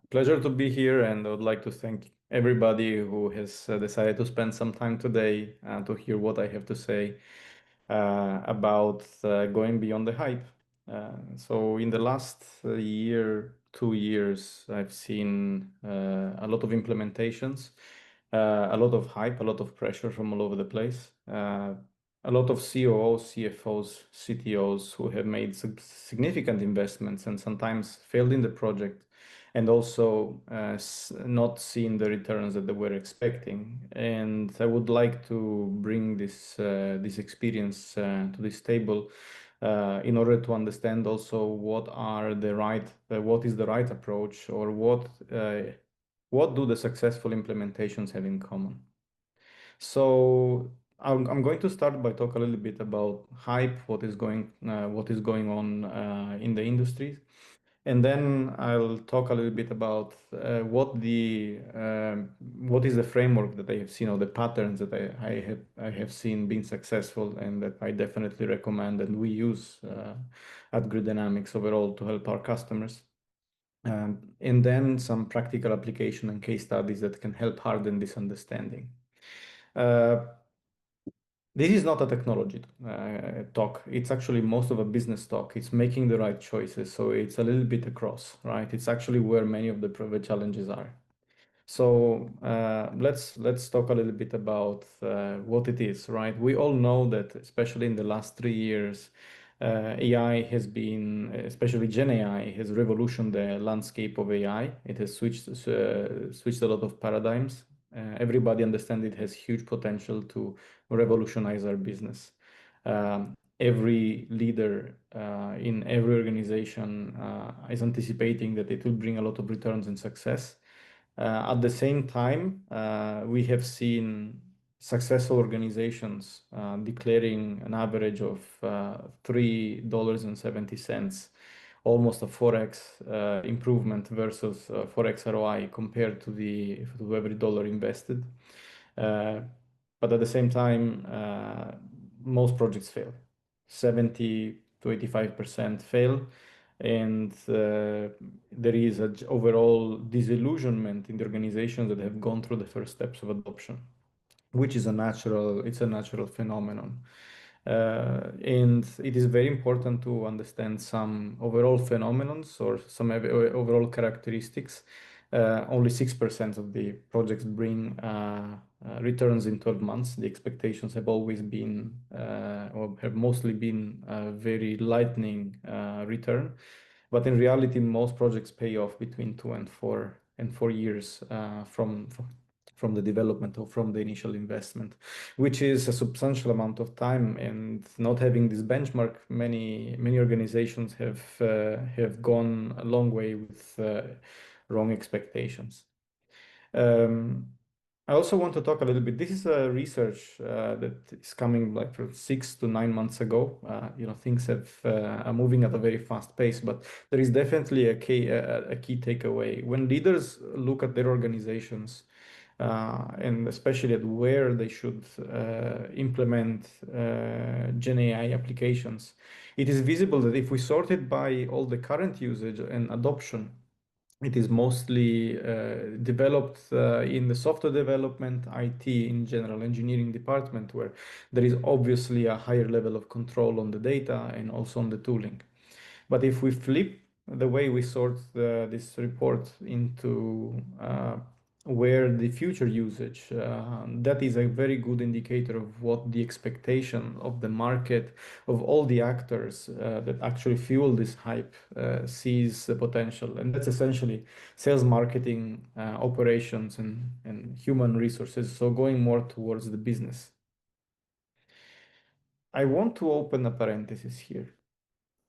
Pleasure to be here, and I would like to thank everybody who has decided to spend some time today to hear what I have to say about going beyond the hype. So, in the last year, 2 years, I've seen a lot of implementations, a lot of hype, a lot of pressure from all over the place. A lot of COOs, CFOs, CTOs who have made significant investments and sometimes failed in the project and also not seen the returns that they were expecting. And I would like to bring this experience to this table in order to understand also what is the right approach, or what do the successful implementations have in common. So I'm going to start by talk a little bit about hype, what is going on in the industry, and then I'll talk a little bit about what is the framework that I have seen, or the patterns that I have seen being successful, and that I definitely recommend and we use at Grid Dynamics overall to help our customers. And then some practical application and case studies that can help harden this understanding. Uh, this is not a technology talk. It's actually most of a business talk. It's making the right choices. So it's a little bit across, right? It's actually where many of the private challenges are. So let's talk a little bit about what it is, right? We all know that, especially in the last 3 years, AI has been, especially Gen AI, has revolutionized the landscape of AI. It has switched a lot of paradigms. Everybody understands it has huge potential to revolutionize our business. Every leader in every organization is anticipating that it will bring a lot of returns and success. At the same time, we have seen successful organizations declaring an average of $3.70, almost a 4x improvement versus 4x ROI compared to every dollar invested. But at the same time, most projects fail. 70 to 85% fail, and there is an overall disillusionment in the organizations that have gone through the first steps of adoption, which is it's a natural phenomenon. And it is very important to understand some overall phenomenons or some overall characteristics. Only 6% of the projects bring returns in 12 months. The expectations have always been, or have mostly been, very lightning return. But in reality, most projects pay off between 2 and 4 years from the development or from the initial investment, which is a substantial amount of time. And not having this benchmark, many organizations have gone a long way with wrong expectations. Um, I also want to talk a little bit. This is a research that is coming like from 6 to 9 months ago. Things are moving at a very fast pace, but there is definitely a key takeaway. When leaders look at their organizations, and especially at where they should implement Gen AI applications, it is visible that if we sort it by all the current usage and adoption, it is mostly developed in the software development, IT in general, engineering department, where there is obviously a higher level of control on the data and also on the tooling. But if we flip the way we sort this report into where the future usage, that is a very good indicator of what the expectation of the market, of all the actors that actually fuel this hype, sees the potential. And that's essentially sales, marketing, operations, and human resources. So going more towards the business. I want to open a parenthesis here.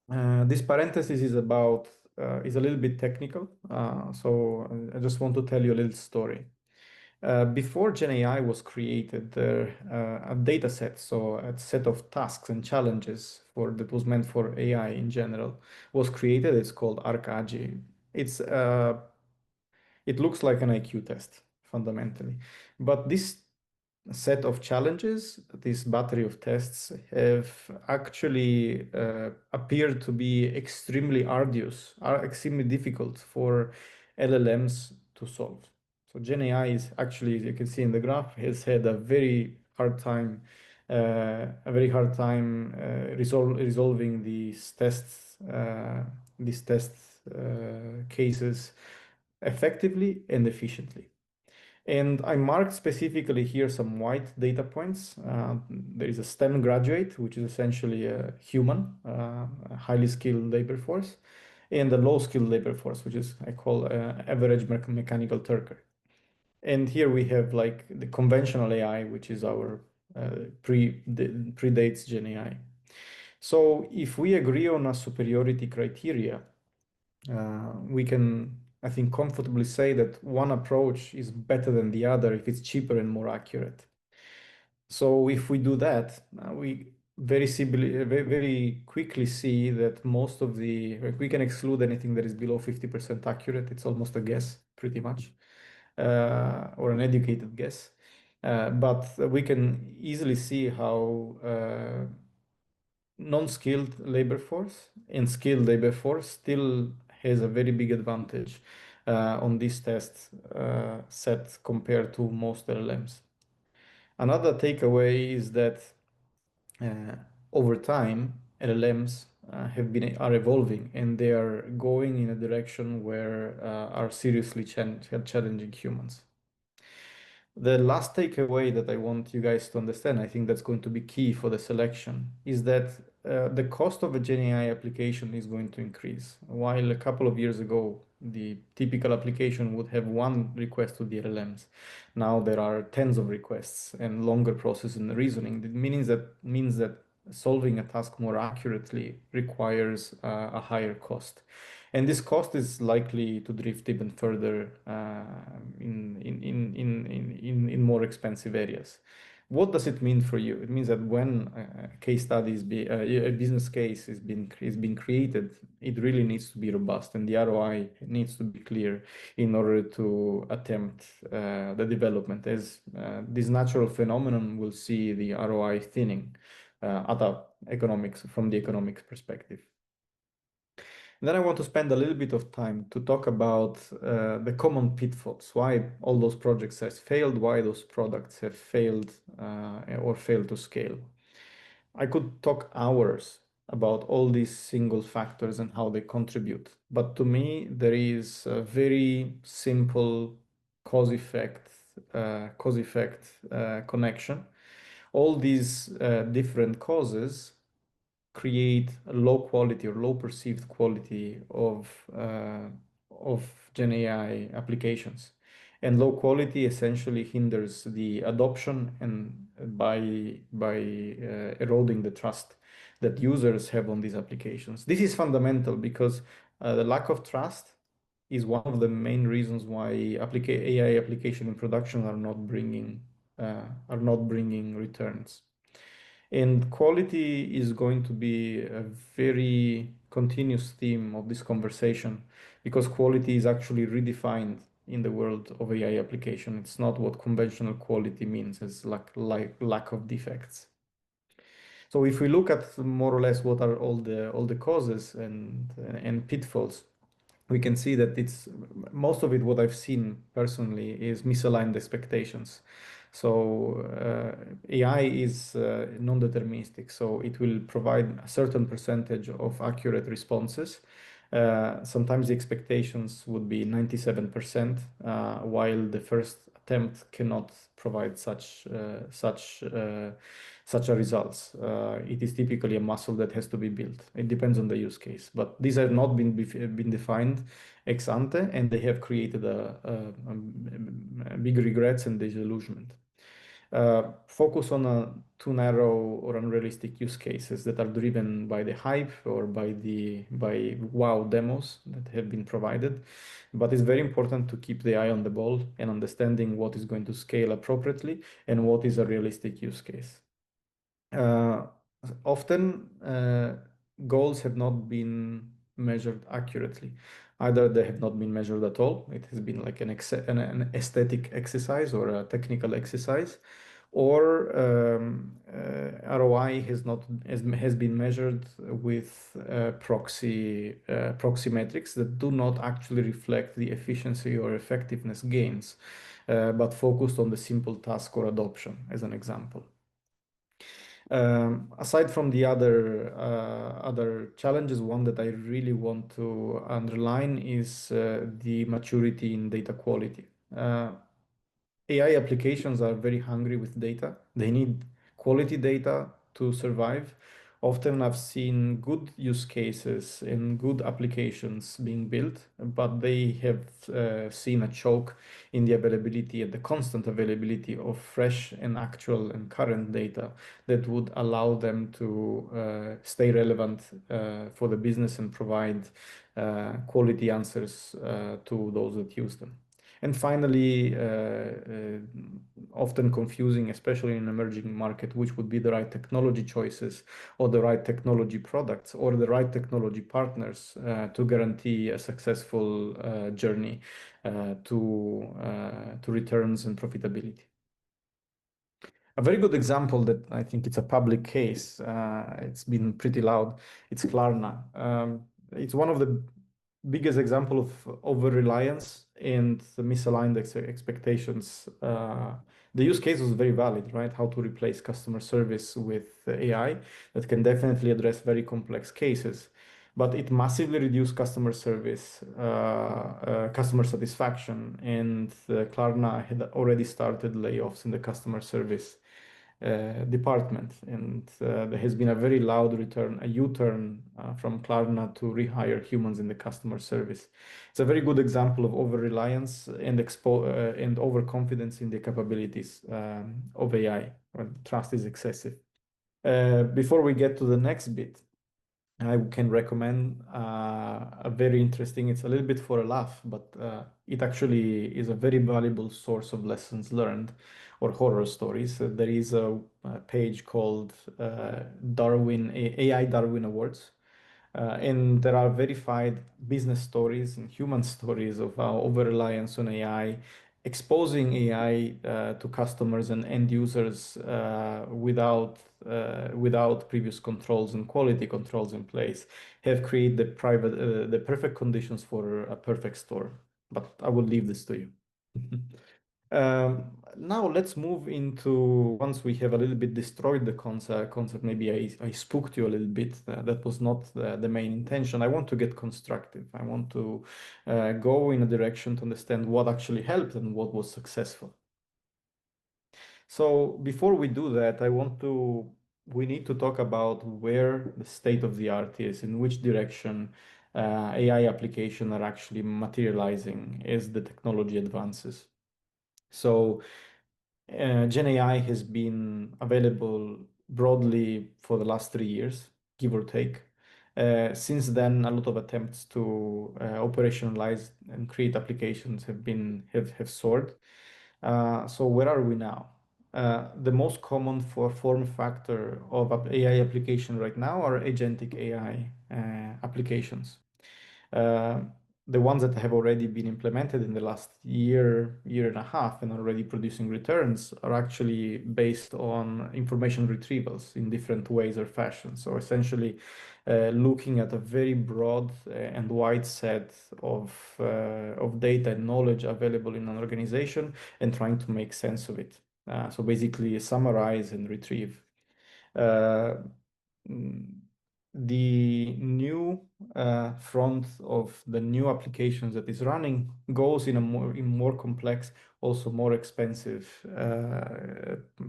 This parenthesis is a little bit technical, so I just want to tell you a little story. Before Gen AI was created, a data set, so a set of tasks and challenges that was meant for AI in general, was created. It's called ArcAgi. It looks like an IQ test fundamentally, but this set of challenges, this battery of tests have actually appeared to be extremely arduous, are extremely difficult for LLMs to solve. So GenAI is actually, as you can see in the graph, has had a very hard time, resolving these test cases effectively and efficiently. And I marked specifically here some white data points. There is a STEM graduate, which is essentially a human, a highly skilled labor force, and a low skilled labor force, which is I call average mechanical Turker. And here we have like the conventional AI, which is our predates Gen AI. So if we agree on a superiority criteria, we can, I think, comfortably say that one approach is better than the other if it's cheaper and more accurate. So if we do that, we very quickly see that most of like, we can exclude anything that is below 50% accurate. It's almost a guess, pretty much, or an educated guess. But we can easily see how non-skilled labor force and skilled labor force still has a very big advantage on this test set compared to most LLMs. Another takeaway is that uh, over time, LLMs are evolving and they are going in a direction where are seriously challenging humans. The last takeaway that I want you guys to understand, I think that's going to be key for the selection, is that the cost of a Gen AI application is going to increase. While a couple of years ago, the typical application would have one request to the LLMs. Now there are tens of requests and longer process in the reasoning. That means that solving a task more accurately requires a higher cost. And this cost is likely to drift even further in more expensive areas. What does it mean for you? It means that when a case study a business case is being created, it really needs to be robust, and the ROI needs to be clear in order to attempt the development. As this natural phenomenon will see the ROI thinning from the economics perspective. And then I want to spend a little bit of time to talk about the common pitfalls, why all those projects have failed, why those products have failed or failed to scale. I could talk hours about all these single factors and how they contribute, but to me, there is a very simple cause-effect connection. All these different causes create a low quality or low perceived quality of Gen AI applications. And low quality essentially hinders the adoption and by eroding the trust that users have on these applications. This is fundamental because the lack of trust is one of the main reasons why AI application in production are not bringing returns. And quality is going to be a very continuous theme of this conversation because quality is actually redefined in the world of AI application. It's not what conventional quality means as lack of defects. So if we look at more or less what are all the causes and pitfalls, we can see that it's most of it what I've seen personally is misaligned expectations. So AI is non-deterministic, so it will provide a certain percentage of accurate responses. Sometimes the expectations would be 97%, while the first attempt cannot provide such a results. It is typically a muscle that has to be built. It depends on the use case, but these have not been defined ex ante, and they have created a big regrets and disillusionment. Focus on too narrow or unrealistic use cases that are driven by the hype or by wow demos that have been provided. But it's very important to keep the eye on the ball and understanding what is going to scale appropriately and what is a realistic use case. Uh, Often goals have not been measured accurately. Either they have not been measured at all, it has been like an aesthetic exercise or a technical exercise, or ROI has been measured with proxy metrics that do not actually reflect the efficiency or effectiveness gains, but focused on the simple task or adoption, as an example. Aside from the other challenges, one that I really want to underline is the maturity in data quality. AI applications are very hungry with data. They need quality data to survive. Often I've seen good use cases and good applications being built, but they have seen a choke in the availability and the constant availability of fresh and actual and current data that would allow them to stay relevant for the business and provide quality answers to those that use them. And finally, often confusing, especially in an emerging market, which would be the right technology choices or the right technology products or the right technology partners to guarantee a successful journey to returns and profitability. A very good example that I think it's a public case, it's been pretty loud, it's Klarna. It's one of the biggest example of over-reliance and the misaligned expectations. The use case was very valid, right? How to replace customer service with AI that can definitely address very complex cases, but it massively reduced customer service, customer satisfaction, and Klarna had already started layoffs in the customer service department, and there has been a very loud U-turn from Klarna to rehire humans in the customer service. It's a very good example of over-reliance and overconfidence in the capabilities of AI, when trust is excessive. Before we get to the next bit, I can recommend a very interesting, it's a little bit for a laugh, but it actually is a very valuable source of lessons learned or horror stories. There is a page called AI Darwin Awards. And there are verified business stories and human stories of over-reliance on AI, exposing AI to customers and end users without previous controls and quality controls in place, have created the perfect conditions for a perfect storm. But I will leave this to you. Now let's move into, once we have a little bit destroyed the concept, maybe I spooked you a little bit. That was not the main intention. I want to get constructive. I want to go in a direction to understand what actually helped and what was successful. So before we do that, we need to talk about where the state of the art is, in which direction AI applications are actually materializing as the technology advances. So Gen AI has been available broadly for the last 3 years, give or take. Since then, a lot of attempts to operationalize and create applications have soared. So where are we now? The most common form factor of AI application right now are agentic AI applications. The ones that have already been implemented in the last year and a half and already producing returns are actually based on information retrievals in different ways or fashions. So essentially looking at a very broad and wide set of data and knowledge available in an organization and trying to make sense of it. So basically summarize and retrieve. The new front of the new applications that is running goes in more complex, also more expensive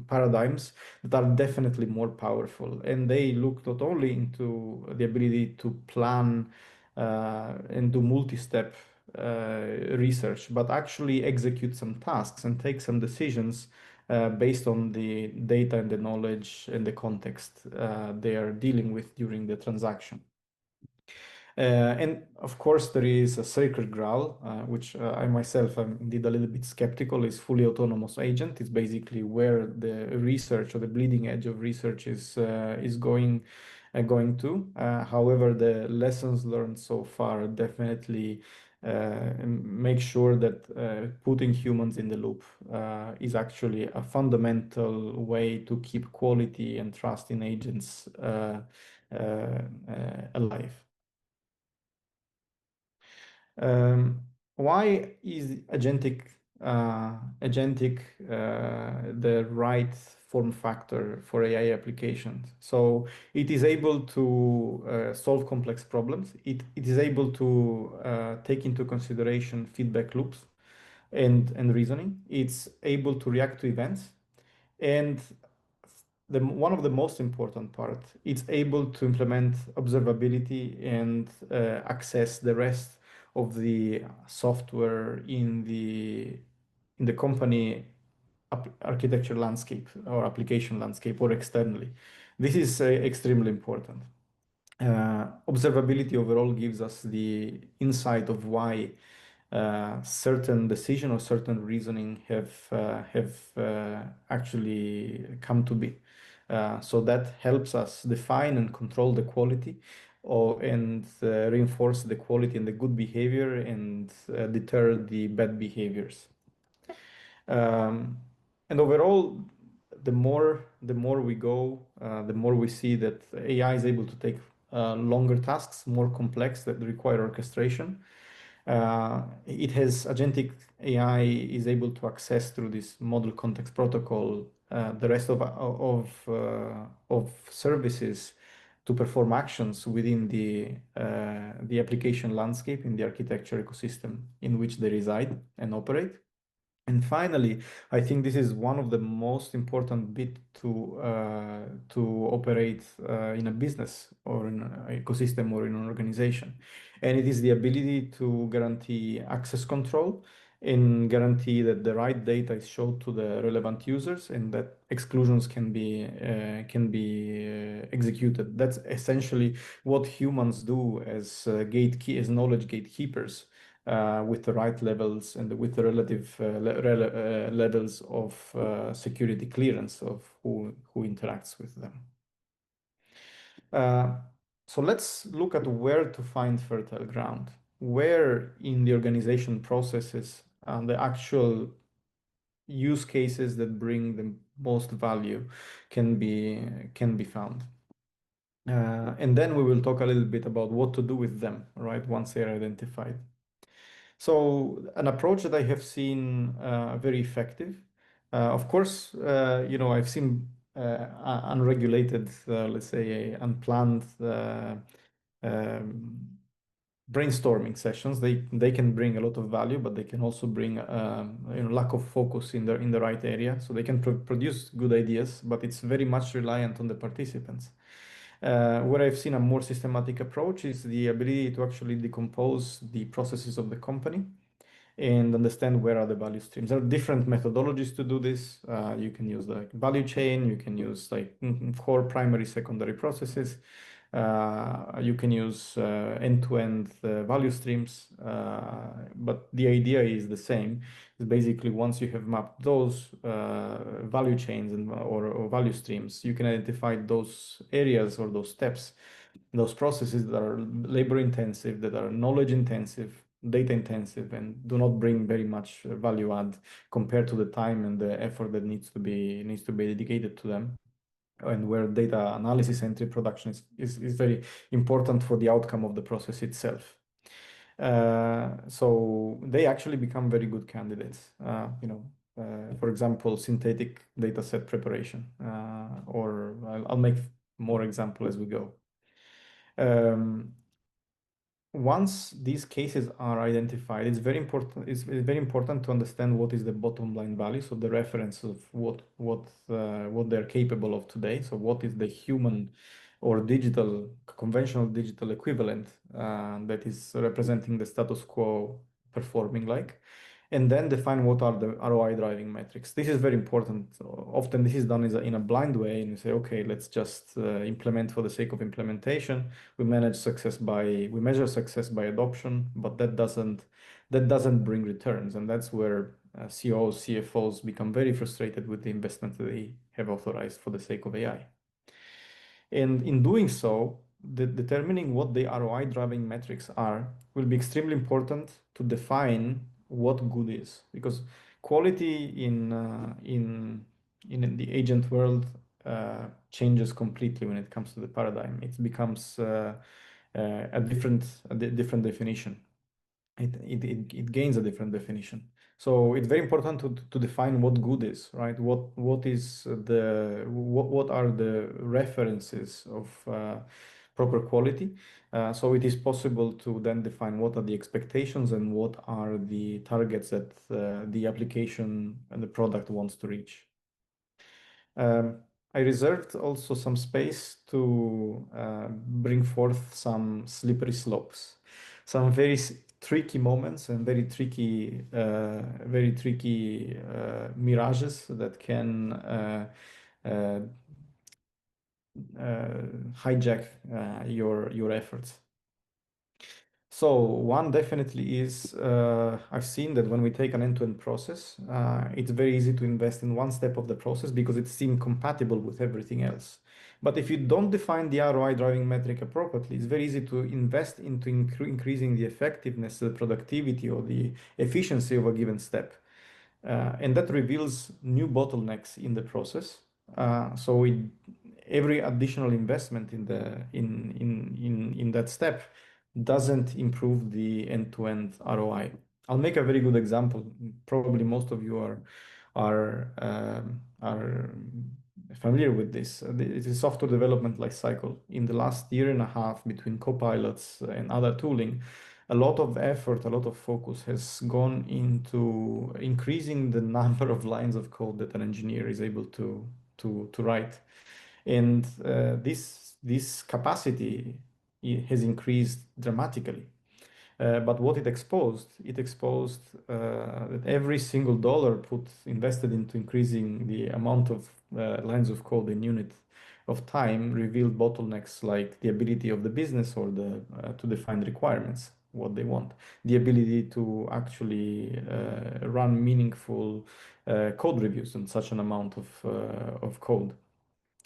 paradigms that are definitely more powerful, and they look not only into the ability to plan and do multi-step research, but actually execute some tasks and take some decisions based on the data and the knowledge and the context they are dealing with during the transaction. And of course, there is a sacred grail, which I myself am indeed a little bit skeptical, is fully autonomous agent. It's basically where the research or the bleeding edge of research is going to. However, the lessons learned so far definitely and make sure that putting humans in the loop is actually a fundamental way to keep quality and trust in agents alive. Um, why is agentic the right form factor for AI applications? So it is able to solve complex problems. It is able to take into consideration feedback loops and reasoning. It's able to react to events, and one of the most important part, it's able to implement observability and access the rest of the software in the company architecture landscape or application landscape or externally. This is extremely important. Observability overall gives us the insight of why certain decision or certain reasoning have actually come to be. So that helps us define and control the quality and reinforce the quality and the good behavior and deter the bad behaviors. Um, and overall, the more we go, the more we see that AI is able to take longer tasks, more complex that require orchestration. It has agentic AI is able to access through this model context protocol the rest of services to perform actions within the application landscape in the architecture ecosystem in which they reside and operate. And finally, I think this is one of the most important bit to operate in a business or in an ecosystem or in an organization, and it is the ability to guarantee access control and guarantee that the right data is shown to the relevant users and that exclusions can be executed. That's essentially what humans do as as knowledge gatekeepers with the right levels and with the relative levels of security clearance of who interacts with them. Uh, so let's look at where to find fertile ground, where in the organization processes and the actual use cases that bring the most value can be found. And then we will talk a little bit about what to do with them, right, once they're identified. So an approach that I have seen very effective. Of course, I've seen unregulated, let's say, unplanned um, brainstorming sessions. They can bring a lot of value, but they can also bring lack of focus in the right area. So they can produce good ideas, but it's very much reliant on the participants. Where I've seen a more systematic approach is the ability to actually decompose the processes of the company and understand where are the value streams. There are different methodologies to do this. You can use like value chain, you can use like core, primary, secondary processes. You can use end-to-end value streams, but the idea is the same. It's basically once you have mapped those value chains or value streams, you can identify those areas or those steps, those processes that are labor intensive, that are knowledge intensive, data intensive, and do not bring very much value add compared to the time and the effort that needs to be dedicated to them, and where data analysis and reproduction is very important for the outcome of the process itself. So they actually become very good candidates. For example, synthetic data set preparation, or I'll make more example as we go. Once these cases are identified, it's very important. It's very important to understand what is the bottom line value, so the reference of what they're capable of today. So what is the human or conventional digital equivalent that is representing the status quo performing like, and then define what are the ROI driving metrics. This is very important. Often this is done in a blind way, and you say, okay, let's just implement for the sake of implementation. We measure success by adoption, but that doesn't bring returns, and that's where CEOs, CFOs become very frustrated with the investment that they have authorized for the sake of AI. And in doing so, determining what the ROI driving metrics are will be extremely important to define what good is, because quality in the agent world changes completely when it comes to the paradigm. It becomes a different definition. It gains a different definition. So it's very important to define what good is, right? What are the references of proper quality? So it is possible to then define what are the expectations and what are the targets that the application and the product wants to reach. Um, I reserved also some space to bring forth some slippery slopes, some tricky moments and very tricky mirages that can uh, hijack your efforts. So one definitely is I've seen that when we take an end-to-end process, it's very easy to invest in one step of the process because it's incompatible with everything else. But if you don't define the ROI driving metric appropriately, it's very easy to invest into increasing the effectiveness, the productivity, or the efficiency of a given step. And that reveals new bottlenecks in the process. Every additional investment in that step doesn't improve the end-to-end ROI. I'll make a very good example. Probably most of you are familiar with this. It is software development life cycle. In the last year and a half, between copilots and other tooling, a lot of effort, a lot of focus has gone into increasing the number of lines of code that an engineer is able to write. And this capacity has increased dramatically. But what it exposed that every single dollar invested into increasing the amount of lines of code in unit of time revealed bottlenecks like the ability of the business or to define requirements, what they want, the ability to actually run meaningful code reviews on such an amount of code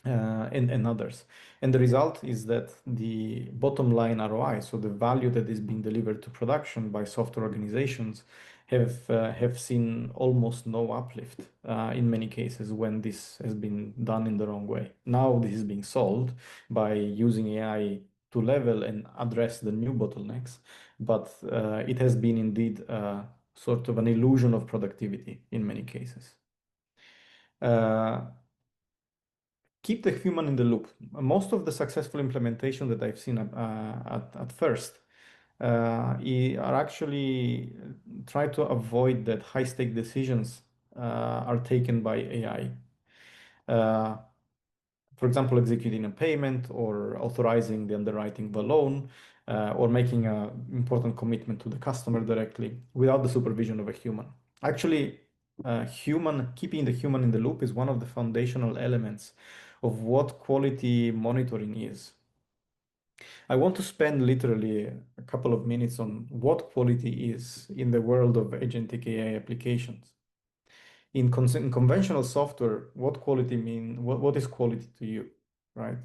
and others. And the result is that the bottom line ROI, so the value that is being delivered to production by software organizations, have seen almost no uplift in many cases when this has been done in the wrong way. Now this is being solved by using AI to level and address the new bottlenecks, but it has been indeed sort of an illusion of productivity in many cases. Keep the human in the loop. Most of the successful implementation that I've seen at first are actually try to avoid that high stake decisions are taken by AI. For example, executing a payment or authorizing the underwriting of a loan or making an important commitment to the customer directly without the supervision of a human. Actually, keeping the human in the loop is one of the foundational elements of what quality monitoring is. I want to spend literally a couple of minutes on what quality is in the world of agentic AI applications. In conventional software, what is quality to you, right?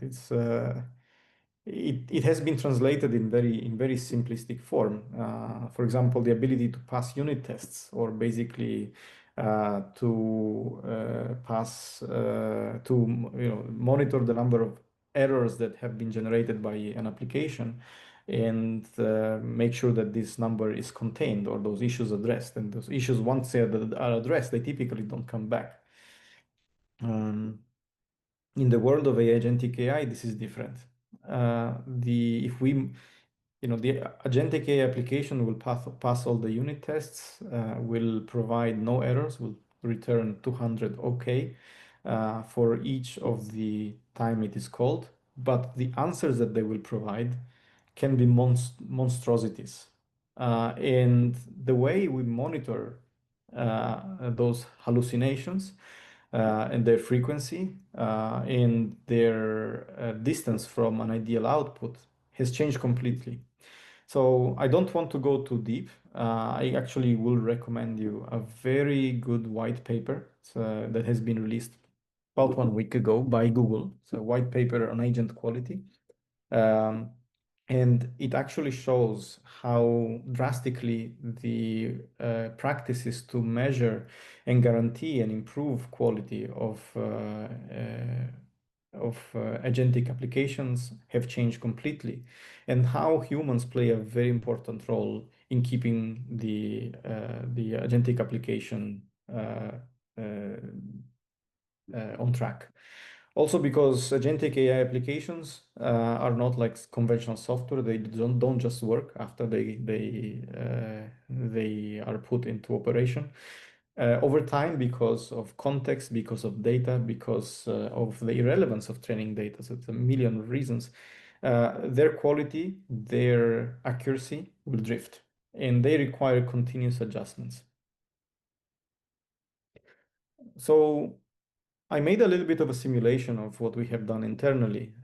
It has been translated in very simplistic form. For example, the ability to pass unit tests, or basically to monitor the number of errors that have been generated by an application, and make sure that this number is contained or those issues addressed. And those issues, once they are addressed, they typically don't come back. In the world of agentic AI, this is different. If we the agentic AI application will pass all the unit tests, will provide no errors, will return 200 OK for each of the time it is called. But the answers that they will provide can be monstrosities. And the way we monitor those hallucinations and their frequency and their distance from an ideal output has changed completely. So I don't want to go too deep. I actually will recommend you a very good white paper that has been released about 1 week ago by Google. It's a white paper on agent quality. Um, And it actually shows how drastically the practices to measure and guarantee and improve quality of agentic applications have changed completely, and how humans play a very important role in keeping the agentic application uh, on track. Also, because agentic AI applications are not like conventional software; they don't just work after they are put into operation. Over time, because of context, because of data, because of the irrelevance of training data, so it's a million reasons, their quality, their accuracy will drift, and they require continuous adjustments. So I made a little bit of a simulation of what we have done internally,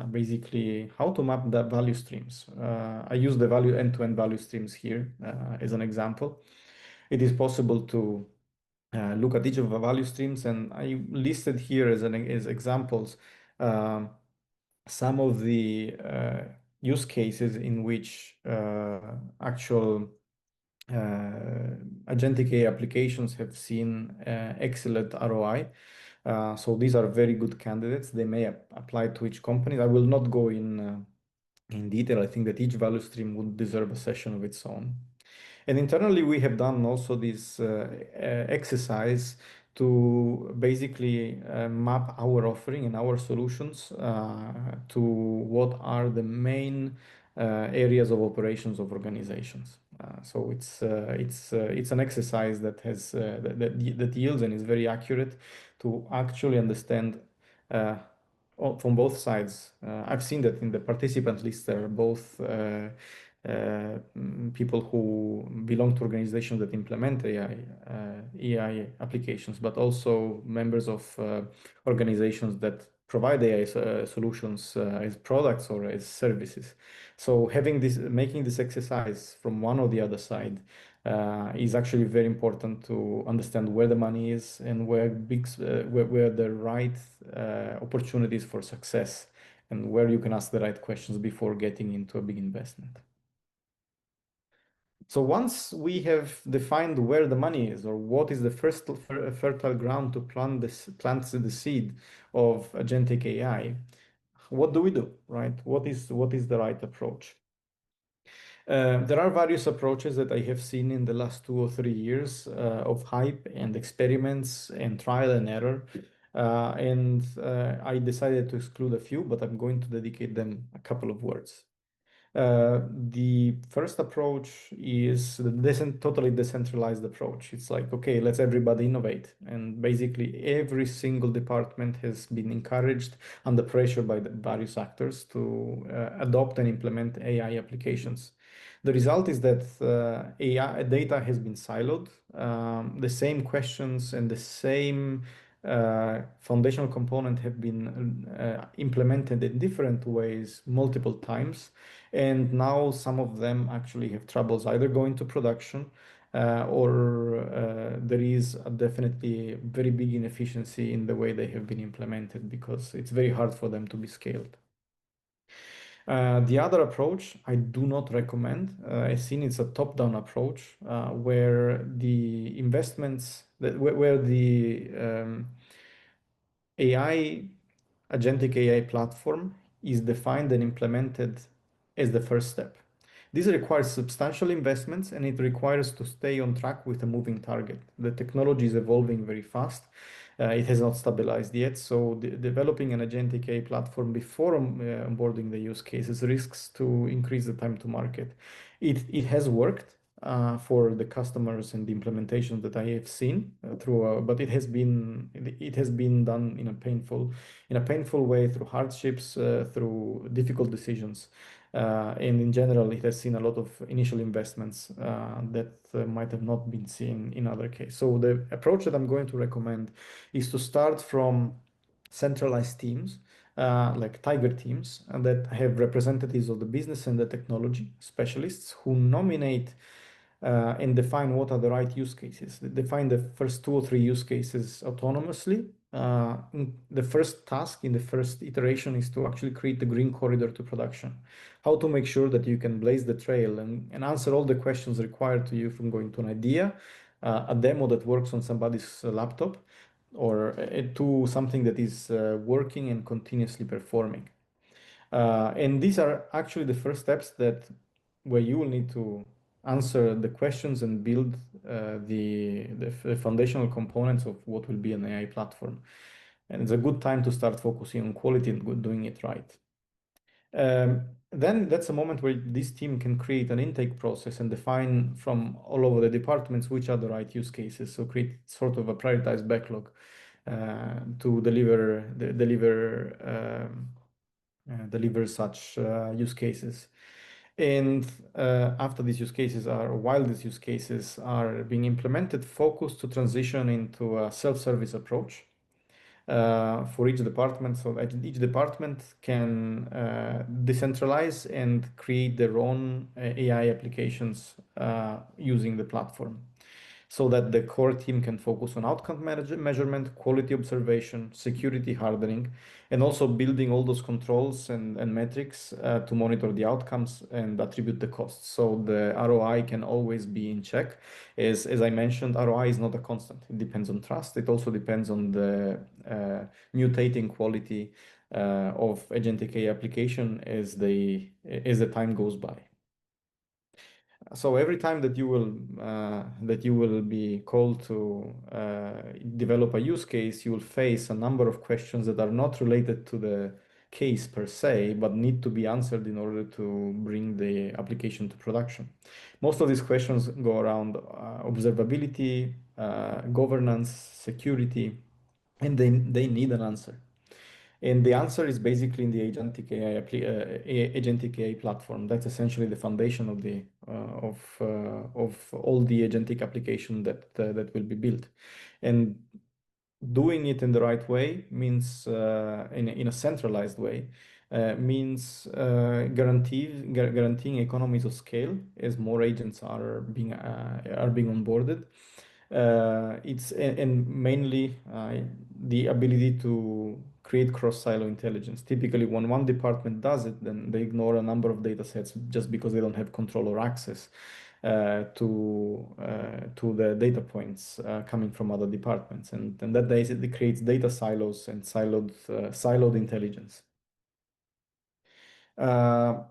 basically how to map the value streams. I use the value end-to-end value streams here as an example. It is possible to look at each of the value streams, and I listed here as examples um, some of the use cases in which actual agentic AI applications have seen excellent ROI. So these are very good candidates. They may apply to each company. I will not go in detail. I think that each value stream would deserve a session of its own. And internally, we have done also this exercise to basically map our offering and our solutions to what are the main areas of operations of organizations. So it's an exercise that has that yields and is very accurate to actually understand from both sides. I've seen that in the participant list there are both people who belong to organizations that implement AI applications, but also members of organizations that provide AI solutions as products or as services. So making this exercise from one or the other side is actually very important to understand where the money is and where the right opportunities for success and where you can ask the right questions before getting into a big investment. So once we have defined where the money is, or what is the first fertile ground to plant the seed of agentic AI, what do we do, right? What is the right approach? There are various approaches that I have seen in the last 2 or 3 years of hype and experiments and trial and error. I decided to exclude a few, but I'm going to dedicate them a couple of words. The first approach is the totally decentralized approach. It's like, okay, let's everybody innovate. And basically, every single department has been encouraged under pressure by the various actors to adopt and implement AI applications. The result is that AI data has been siloed. The same questions and the same foundational component have been implemented in different ways multiple times. And now some of them actually have troubles either going to production or there is definitely very big inefficiency in the way they have been implemented because it's very hard for them to be scaled. The other approach I do not recommend. I've seen it's a top-down approach where the investments, where the AI, agentic AI platform is defined and implemented as the first step. This requires substantial investments and it requires to stay on track with a moving target. The technology is evolving very fast. It has not stabilized yet. So developing an agentic AI platform before onboarding the use cases risks to increase the time to market. It has worked for the customers and the implementation that I have seen but it has been done in a painful way through hardships, through difficult decisions. And in general, it has seen a lot of initial investments that might have not been seen in other cases. So the approach that I'm going to recommend is to start from centralized teams, like tiger teams, that have representatives of the business and the technology specialists who nominate and define what are the right use cases. They define the first 2 or 3 use cases autonomously the first task in the first iteration is to actually create the green corridor to production. How to make sure that you can blaze the trail and answer all the questions required to you from going to an idea, a demo that works on somebody's laptop, or to something that is working and continuously performing. And these are actually the first steps that where you will need to answer the questions and build the foundational components of what will be an AI platform. And it's a good time to start focusing on quality and doing it right. Then that's a moment where this team can create an intake process and define from all over the departments which are the right use cases. So create sort of a prioritized backlog to deliver such use cases. And after these use cases are, while these use cases are being implemented, focus to transition into a self-service approach for each department, so that each department can decentralize and create their own AI applications using the platform, so that the core team can focus on outcome measurement, quality observation, security hardening, and also building all those controls and metrics to monitor the outcomes and attribute the costs. So the ROI can always be in check. As I mentioned, ROI is not a constant. It depends on trust. It also depends on the mutating quality of agentic AI application as the time goes by. So every time that you will be called to develop a use case, you will face a number of questions that are not related to the case per se, but need to be answered in order to bring the application to production. Most of these questions go around observability, governance, security, and they need an answer. And the answer is basically in the agentic AI platform. That's essentially the foundation of the of all the agentic application that will be built. And doing it in the right way means in a centralized way means guaranteeing economies of scale as more agents are being onboarded. And mainly the ability to create cross-silo intelligence. Typically, when one department does it, then they ignore a number of data sets just because they don't have control or access to the data points coming from other departments, and that basically creates data silos and siloed intelligence. Uh,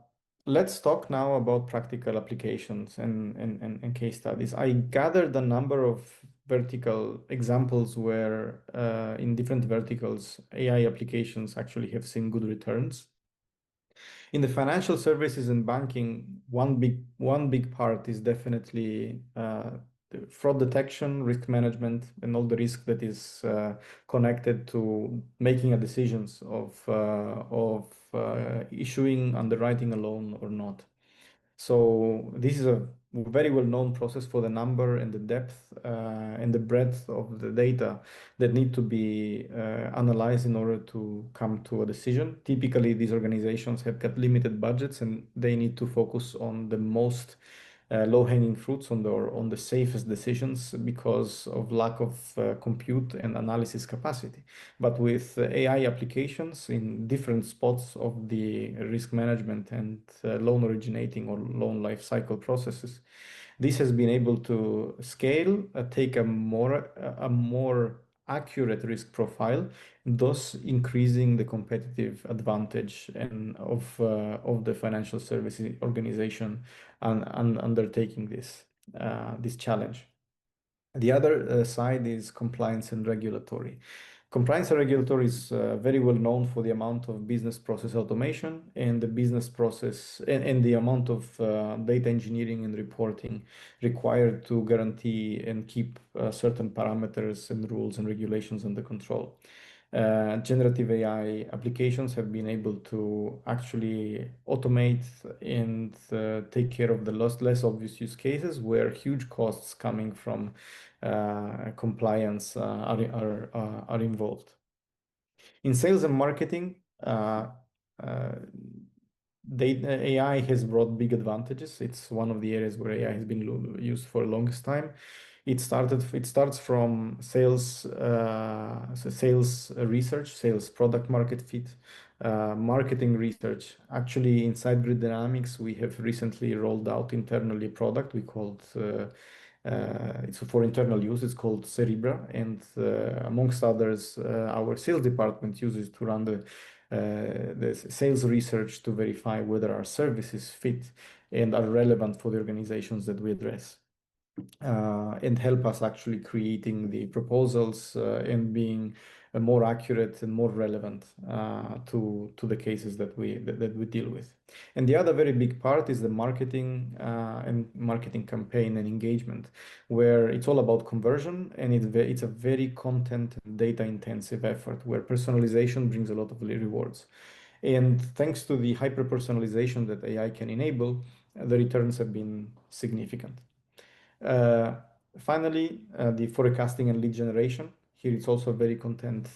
let's talk now about practical applications and case studies. I gathered a number of vertical examples where in different verticals, AI applications actually have seen good returns. In the financial services and banking, one big part is definitely the fraud detection, risk management, and all the risk that is connected to making a decisions of issuing, underwriting a loan or not. So this is a very well-known process for the number and the depth and the breadth of the data that need to be analyzed in order to come to a decision. Typically, these organizations have got limited budgets and they need to focus on the most low-hanging fruits on the safest decisions because of lack of compute and analysis capacity. But with AI applications in different spots of the risk management and loan originating or loan life cycle processes, this has been able to scale, take a more accurate risk profile, thus increasing the competitive advantage and of the financial services organization and undertaking this challenge. The other side is compliance and regulatory. Compliance and regulatory is very well known for the amount of business process automation and the business process and the amount of data engineering and reporting required to guarantee and keep certain parameters and rules and regulations under control. Generative AI applications have been able to actually automate and take care of the less obvious use cases where huge costs coming from compliance are involved. In sales and marketing, uh, AI has brought big advantages. It's one of the areas where AI has been used for the longest time. It starts from sales research, sales product market fit, marketing research. Actually, inside Grid Dynamics, we have recently rolled out internally a product we called it's for internal use. It's called Cerebra, and amongst others, our sales department uses to run the sales research to verify whether our services fit and are relevant for the organizations that we address, and help us actually creating the proposals and being more accurate and more relevant to the cases that we deal with. And the other very big part is the marketing and marketing campaign and engagement, where it's all about conversion, and it's a very content and data intensive effort where personalization brings a lot of rewards. And thanks to the hyper personalization that AI can enable, the returns have been significant. Uh, Finally, the forecasting and lead generation. Here it's also very content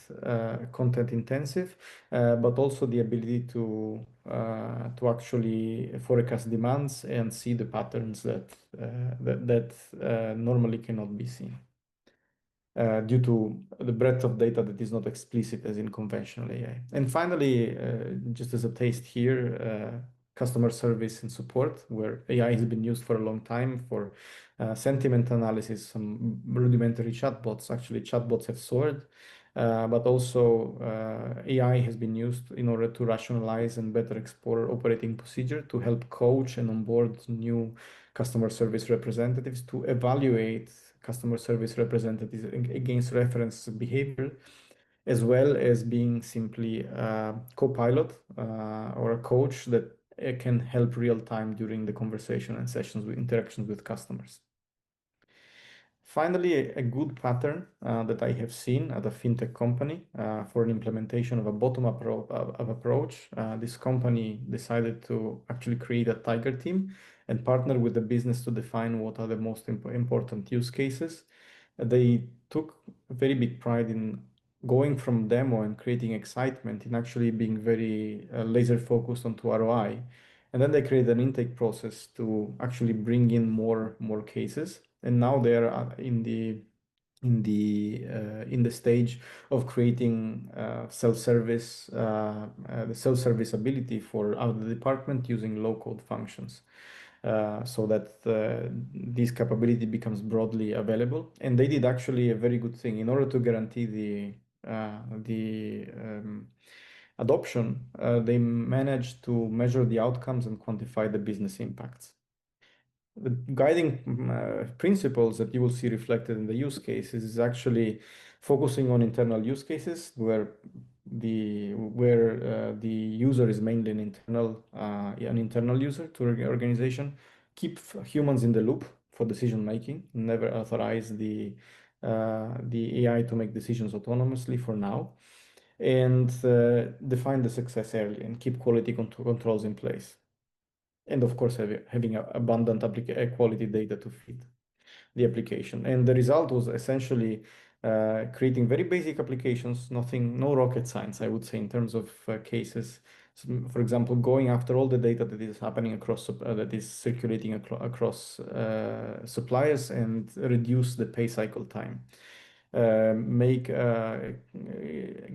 intensive, but also the ability to actually forecast demands and see the patterns that normally cannot be seen due to the breadth of data that is not explicit as in conventional AI. And finally, just as a taste here, customer service and support, where AI has been used for a long time for sentiment analysis, some rudimentary chatbots. Actually, chatbots have soared, but also AI has been used in order to rationalize and better explore operating procedure to help coach and onboard new customer service representatives, to evaluate customer service representatives against reference behavior, as well as being simply a co-pilot or a coach that can help real time during the conversation and sessions with interactions with customers. Finally, a good pattern that I have seen at a fintech company for an implementation of a bottom-up approach. This company decided to actually create a tiger team and partner with the business to define what are the most important use cases. They took very big pride in going from demo and creating excitement in actually being very laser focused onto ROI. And then they created an intake process to actually bring in more cases. And now they are in the stage of creating the self-service ability for the department using low-code functions, so that this capability becomes broadly available. And they did actually a very good thing in order to guarantee the adoption. They managed to measure the outcomes and quantify the business impacts. The guiding principles that you will see reflected in the use cases is actually focusing on internal use cases where the user is mainly an internal user to the organization. Keep humans in the loop for decision making. Never authorize the AI to make decisions autonomously for now, and define the success early and keep quality controls in place. And of course, having abundant quality data to feed the application. And the result was essentially creating very basic applications, no rocket science, I would say, in terms of cases. So, for example, going after all the data that is happening that is circulating across suppliers and reduce the pay cycle time.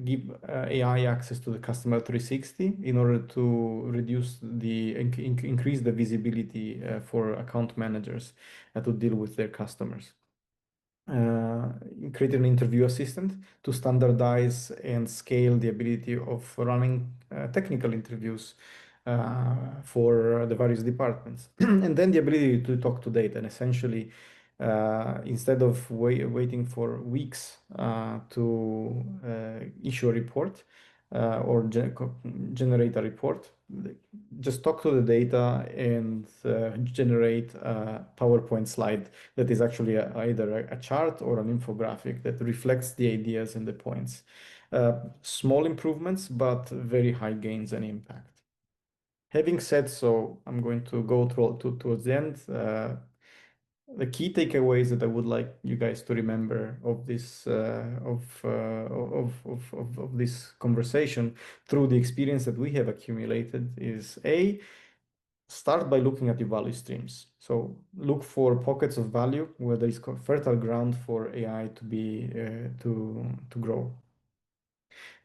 Give AI access to the customer 360 in order to increase the visibility for account managers to deal with their customers. Create an interview assistant to standardize and scale the ability of running technical interviews for the various departments. And then the ability to talk to data, and essentially instead of waiting for weeks to issue a report or generate a report, just talk to the data and generate a PowerPoint slide that is actually either a chart or an infographic that reflects the ideas and the points. Small improvements, but very high gains and impact. Having said so, I'm going to go towards the end. The key takeaways that I would like you guys to remember of this of this conversation through the experience that we have accumulated is Start by looking at your value streams. So look for pockets of value where there is fertile ground for AI to be to grow.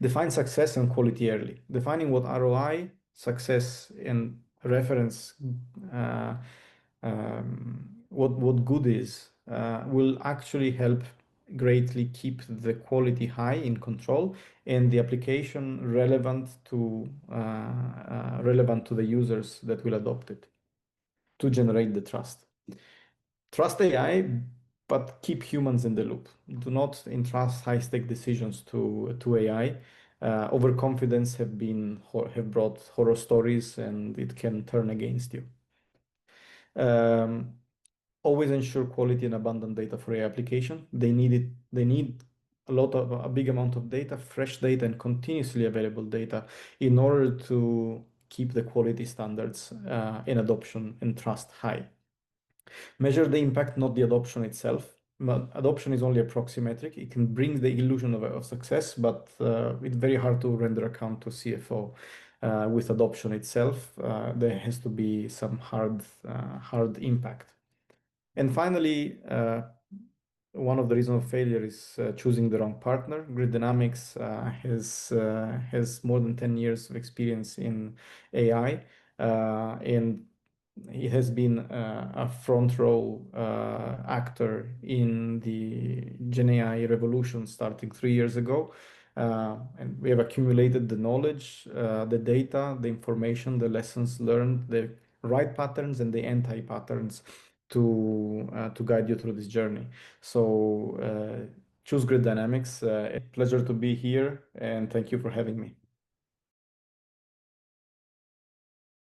Define success and quality early. Defining what ROI, success, and reference what good is will actually help greatly keep the quality high in control and the application relevant to the users that will adopt it to generate the trust. Trust AI, but keep humans in the loop. Do not entrust high-stake decisions to AI. Overconfidence have brought horror stories, and it can turn against you. Um, Always ensure quality and abundant data for AI application. They need it. They need a big amount of data, fresh data, and continuously available data in order to keep the quality standards in adoption and trust high. Measure the impact, not the adoption itself. But adoption is only a proxy metric. It can bring the illusion of success, but it's very hard to render account to CFO with adoption itself. There has to be some hard impact. And finally, one of the reasons of failure is choosing the wrong partner. Grid Dynamics has more than 10 years of experience in AI, and it has been a front row actor in the Gen AI revolution starting 3 years ago. And we have accumulated the knowledge, the data, the information, the lessons learned, the right patterns and the anti-patterns to guide you through this journey. So choose Grid Dynamics. A pleasure to be here, and thank you for having me.